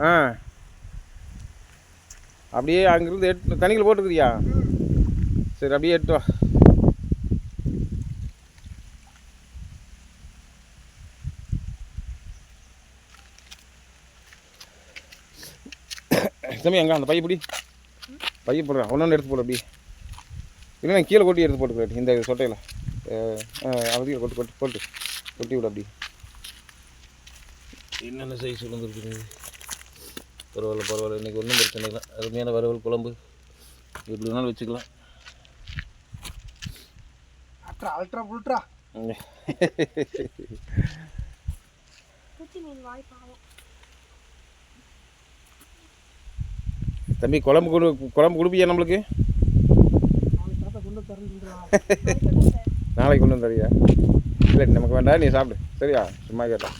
ஆ அப்படியே அங்கேருந்து தண்ணியில் போட்டுக்கிறியா? சரி அப்படியே எடுத்து வா. தம்பி எங்கே அந்த பைய பிடி, பைய போடுறேன், ஒன்று எடுத்து போடு. அப்படி இல்லைன்னா கீழே கொட்டி எடுத்து போட்டுக்கிறேன். இந்த சொட்டையில் அவதியில் போட்டு கொட்டி விட. அப்படி என்னென்ன சைஸ் விழுந்துருக்கு. பரவாயில்ல இன்றைக்கி ஒன்றும் பிரச்சனை இல்லை. அருமையான வறுவல் குழம்பு எப்படி வேணாலும் வச்சுக்கலாம். அல்ட்ரா புல்ட்ரா தம்பி குழம்பு கொடுப்பியா நம்மளுக்கு? நாளைக்கு கொண்டு வந்து தரியா? இல்லை நமக்கு வேண்டாம், நீ சாப்பிடு. சரியா? சும்மா கேட்டேன்.